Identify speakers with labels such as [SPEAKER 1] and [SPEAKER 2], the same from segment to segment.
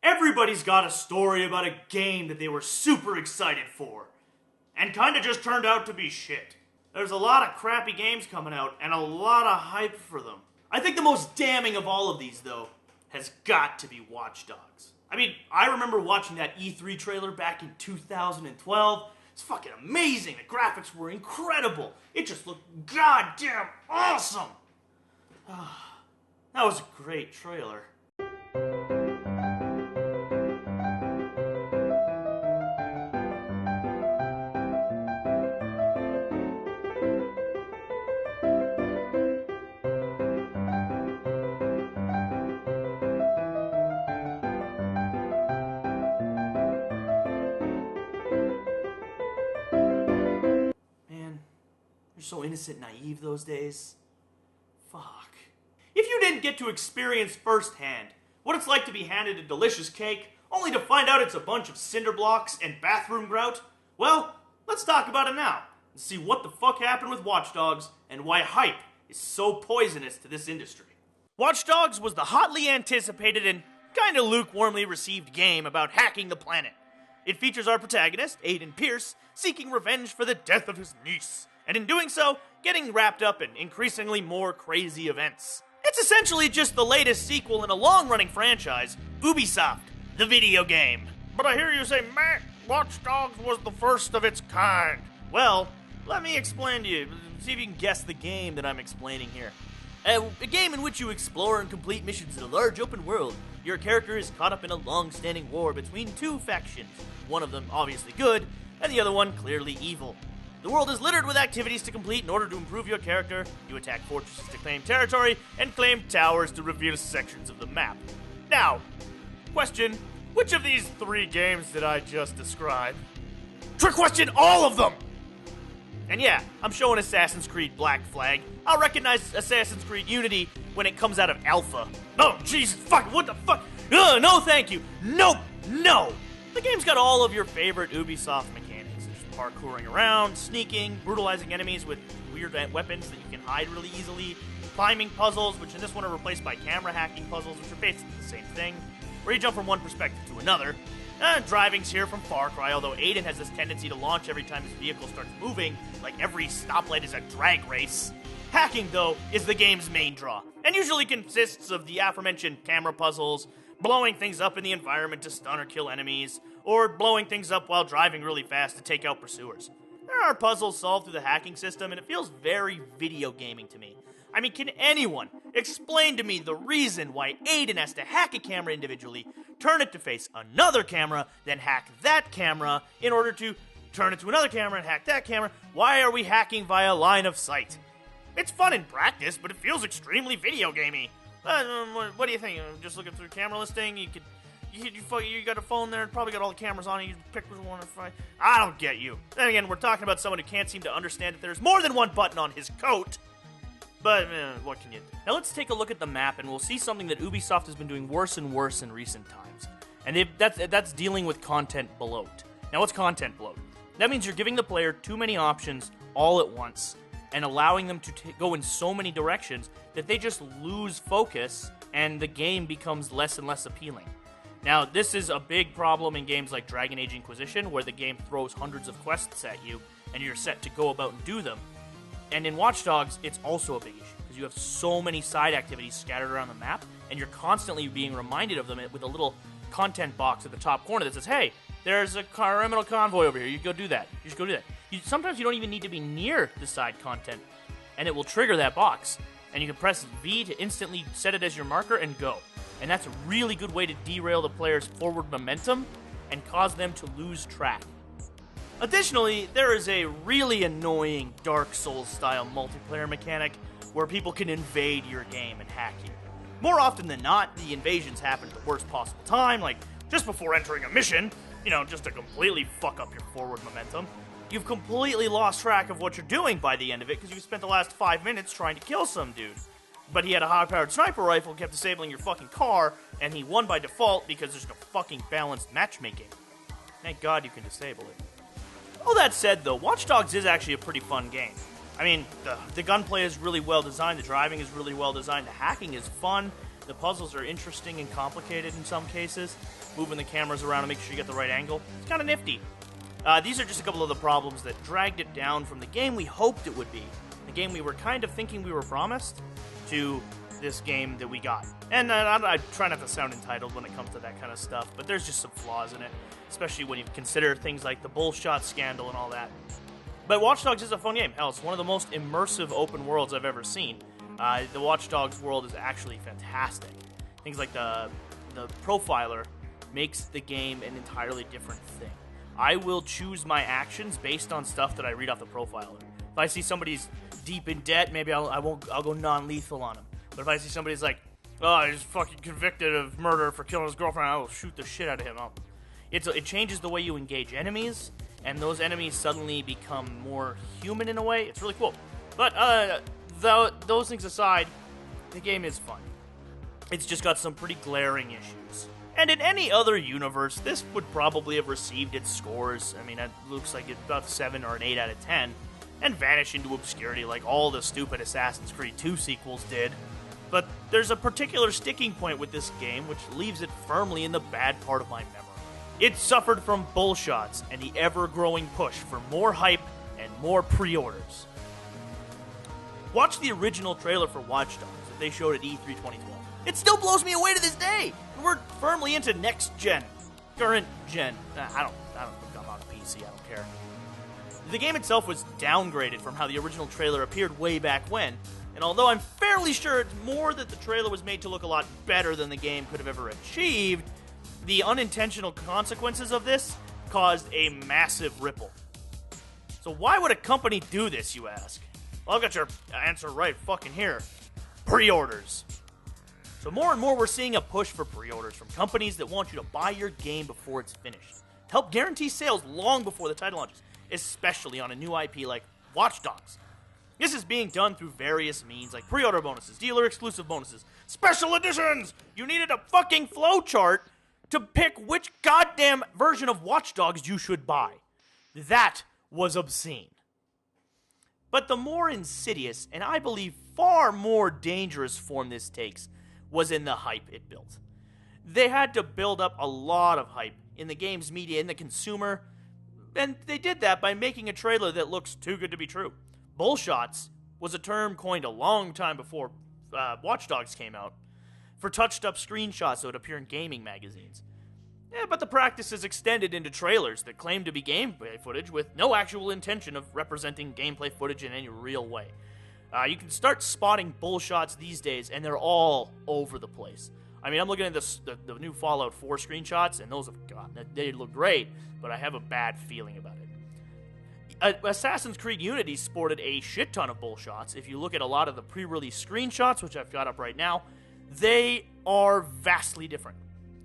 [SPEAKER 1] Everybody's got a story about a game that they were super excited for, and kinda just turned out to be shit. There's a lot of crappy games coming out, and a lot of hype for them. I think the most damning of all of these, though, has got to be Watch Dogs. I mean, I remember watching that E3 trailer back in 2012. It's fucking amazing. The graphics were incredible. It just looked goddamn awesome. That was a great trailer. You're so innocent and naive those days. Fuck. If you didn't get to experience firsthand what it's like to be handed a delicious cake, only to find out it's a bunch of cinder blocks and bathroom grout, well, let's talk about it now, and see what the fuck happened with Watch Dogs, and why hype is so poisonous to this industry. Watch Dogs was the hotly anticipated and kinda lukewarmly received game about hacking the planet. It features our protagonist, Aiden Pierce, seeking revenge for the death of his niece, and in doing so, getting wrapped up in increasingly more crazy events. It's essentially just the latest sequel in a long-running franchise, Ubisoft, the video game. But I hear you say, Matt, Watch Dogs was the first of its kind. Well, let me explain to you, see if you can guess the game that I'm explaining here. A game in which you explore and complete missions in a large open world. Your character is caught up in a long-standing war between two factions, one of them obviously good, and the other one clearly evil. The world is littered with activities to complete in order to improve your character. You attack fortresses to claim territory, and claim towers to reveal sections of the map. Now, question, which of these 3 games did I just describe? Trick question, all of them! And yeah, I'm showing Assassin's Creed Black Flag. I'll recognize Assassin's Creed Unity when it comes out of alpha. Oh, Jesus, fuck, what the fuck? Ugh, no thank you. Nope, no! The game's got all of your favorite Ubisoft mechanics. Parkouring around, sneaking, brutalizing enemies with weird weapons that you can hide really easily, climbing puzzles, which in this one are replaced by camera hacking puzzles, which are basically the same thing, where you jump from one perspective to another. Driving's here from Far Cry, although Aiden has this tendency to launch every time his vehicle starts moving, like every stoplight is a drag race. Hacking, though, is the game's main draw, and usually consists of the aforementioned camera puzzles, blowing things up in the environment to stun or kill enemies, or blowing things up while driving really fast to take out pursuers. There are puzzles solved through the hacking system, and it feels very video gaming to me. I mean, can anyone explain to me the reason why Aiden has to hack a camera individually, turn it to face another camera, then hack that camera in order to turn it to another camera and hack that camera? Why are we hacking via line of sight? It's fun in practice, but it feels extremely video gamey. What do you think? Just looking through camera listing, you got a phone there, probably got all the cameras on it, you pick which one to find. I don't get you. Then again, we're talking about someone who can't seem to understand that there's more than one button on his coat. But, what can you do? Now let's take a look at the map, and we'll see something that Ubisoft has been doing worse and worse in recent times. And that's dealing with content bloat. Now what's content bloat? That means you're giving the player too many options all at once, and allowing them to go in so many directions that they just lose focus, and the game becomes less and less appealing. Now, this is a big problem in games like Dragon Age Inquisition, where the game throws hundreds of quests at you, and you're set to go about and do them. And in Watch Dogs, it's also a big issue, because you have so many side activities scattered around the map, and you're constantly being reminded of them with a little content box at the top corner that says, hey, there's a criminal convoy over here, you go do that. You just go do that. Sometimes you don't even need to be near the side content, and it will trigger that box. And you can press V to instantly set it as your marker and go. And that's a really good way to derail the player's forward momentum and cause them to lose track. Additionally, there is a really annoying Dark Souls-style multiplayer mechanic where people can invade your game and hack you. More often than not, the invasions happen at the worst possible time, like just before entering a mission, just to completely fuck up your forward momentum. You've completely lost track of what you're doing by the end of it because you spent the last 5 minutes trying to kill some dude. But he had a high-powered sniper rifle, kept disabling your fucking car, and he won by default because there's no fucking balanced matchmaking. Thank God you can disable it. All that said, though, Watch Dogs is actually a pretty fun game. I mean, the gunplay is really well designed, the driving is really well designed, the hacking is fun, The puzzles are interesting and complicated in some cases. Moving the cameras around to make sure you get the right angle. It's kind of nifty. These are just a couple of the problems that dragged it down from the game we hoped it would be. The game we were kind of thinking we were promised, to this game that we got. And I try not to sound entitled when it comes to that kind of stuff, but there's just some flaws in it, especially when you consider things like the bullshot scandal and all that. But Watch Dogs is a fun game. Hell, it's one of the most immersive open worlds I've ever seen. The Watch Dogs world is actually fantastic. Things like the profiler makes the game an entirely different thing. I will choose my actions based on stuff that I read off the profiler. If I see somebody's deep in debt, maybe I'll go non-lethal on them. But if I see somebody's like, oh, he's fucking convicted of murder for killing his girlfriend, I will shoot the shit out of him. It changes the way you engage enemies, and those enemies suddenly become more human in a way. It's really cool. But those things aside, the game is fun. It's just got some pretty glaring issues. And in any other universe, this would probably have received its scores. I mean, it looks like it's about 7 or an 8 out of 10, and vanish into obscurity like all the stupid Assassin's Creed 2 sequels did. But there's a particular sticking point with this game which leaves it firmly in the bad part of my memory. It suffered from bullshots and the ever-growing push for more hype and more pre-orders. Watch the original trailer for Watch Dogs that they showed at E3 2012. It still blows me away to this day. We're firmly into next gen, current gen. I don't think I'm on a PC. I don't care. The game itself was downgraded from how the original trailer appeared way back when, and although I'm fairly sure it's more that the trailer was made to look a lot better than the game could have ever achieved, the unintentional consequences of this caused a massive ripple. So why would a company do this, you ask? Well, I've got your answer right fucking here. Pre-orders. So more and more we're seeing a push for pre-orders from companies that want you to buy your game before it's finished, to help guarantee sales long before the title launches, especially on a new IP like Watch Dogs. This is being done through various means like pre-order bonuses, dealer-exclusive bonuses, special editions! You needed a fucking flowchart to pick which goddamn version of Watch Dogs you should buy. That was obscene. But the more insidious, and I believe far more dangerous form this takes, was in the hype it built. They had to build up a lot of hype in the game's media, in the consumer, and they did that by making a trailer that looks too good to be true. Bullshots was a term coined a long time before Watch Dogs came out for touched-up screenshots that would appear in gaming magazines. Yeah, but the practice is extended into trailers that claim to be gameplay footage with no actual intention of representing gameplay footage in any real way. You can start spotting bullshots these days, and they're all over the place. I mean, I'm looking at the new Fallout 4 screenshots, and those they look great, but I have a bad feeling about it. Assassin's Creed Unity sported a shit ton of bullshots. If you look at a lot of the pre-release screenshots, which I've got up right now, they are vastly different.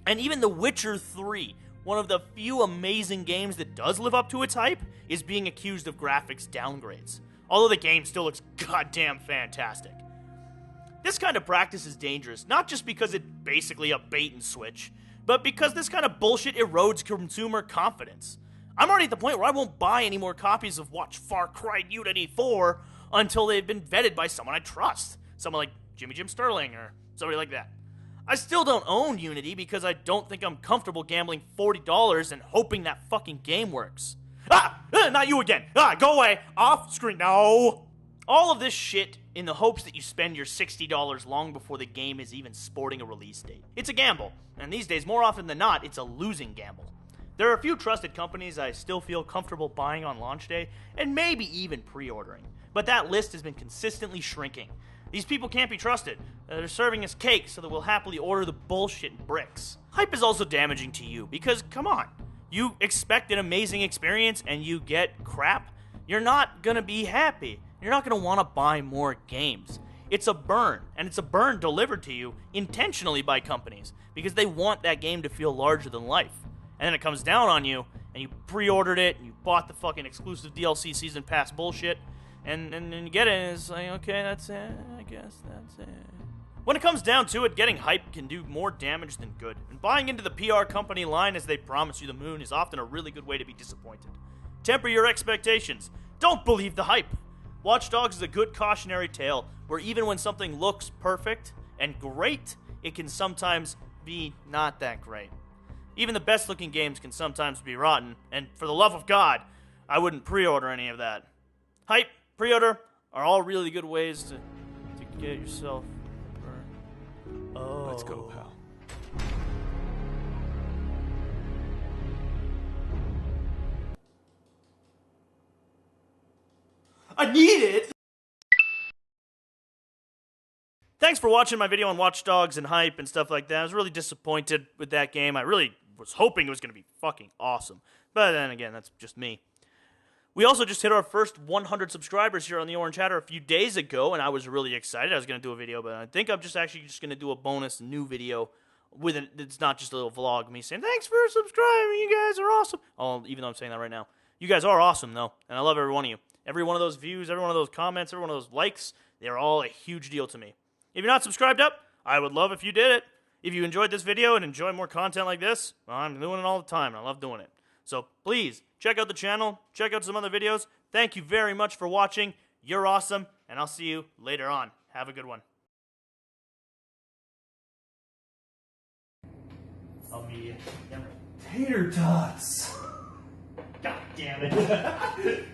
[SPEAKER 1] And even The Witcher 3, one of the few amazing games that does live up to its hype, is being accused of graphics downgrades. Although the game still looks goddamn fantastic. This kind of practice is dangerous, not just because it's basically a bait and switch, but because this kind of bullshit erodes consumer confidence. I'm already at the point where I won't buy any more copies of Far Cry Unity 4 until they've been vetted by someone I trust. Someone like Jimmy Jim Sterling or somebody like that. I still don't own Unity because I don't think I'm comfortable gambling $40 and hoping that fucking game works. Not you again. Go away. Off screen. No. All of this shit in the hopes that you spend your $60 long before the game is even sporting a release date. It's a gamble, and these days, more often than not, it's a losing gamble. There are a few trusted companies I still feel comfortable buying on launch day, and maybe even pre-ordering. But that list has been consistently shrinking. These people can't be trusted. They're serving us cake so that we'll happily order the bullshit in bricks. Hype is also damaging to you, because, come on, you expect an amazing experience and you get crap, you're not gonna be happy. You're not gonna wanna buy more games. It's a burn, and it's a burn delivered to you intentionally by companies because they want that game to feel larger than life. And then it comes down on you, and you pre-ordered it, and you bought the fucking exclusive DLC season pass bullshit, and you get it, and it's like, okay, that's it, I guess that's it. When it comes down to it, getting hype can do more damage than good, and buying into the PR company line as they promise you the moon is often a really good way to be disappointed. Temper your expectations. Don't believe the hype. Watch Dogs is a good cautionary tale, where even when something looks perfect and great, it can sometimes be not that great. Even the best looking games can sometimes be rotten, and for the love of God, I wouldn't pre-order any of that. Hype, pre-order are all really good ways to get yourself burned. Oh.
[SPEAKER 2] Let's go, pal.
[SPEAKER 1] I need it! Thanks for watching my video on Watch Dogs and Hype and stuff like that. I was really disappointed with that game. I really was hoping it was going to be fucking awesome. But then again, that's just me. We also just hit our first 100 subscribers here on the Orange Hatter a few days ago, and I was really excited. I was going to do a video, but I think I'm just going to do a bonus new video with it. It's not just a little vlog of me saying, thanks for subscribing, you guys are awesome. Oh, even though I'm saying that right now. You guys are awesome, though, and I love every one of you. Every one of those views, every one of those comments, every one of those likes, they're all a huge deal to me. If you're not subscribed up, I would love if you did it. If you enjoyed this video and enjoy more content like this, well, I'm doing it all the time, and I love doing it. So please, check out the channel, check out some other videos. Thank you very much for watching. You're awesome, and I'll see you later on. Have a good one. I'll be
[SPEAKER 2] Tater tots.
[SPEAKER 1] God damn it.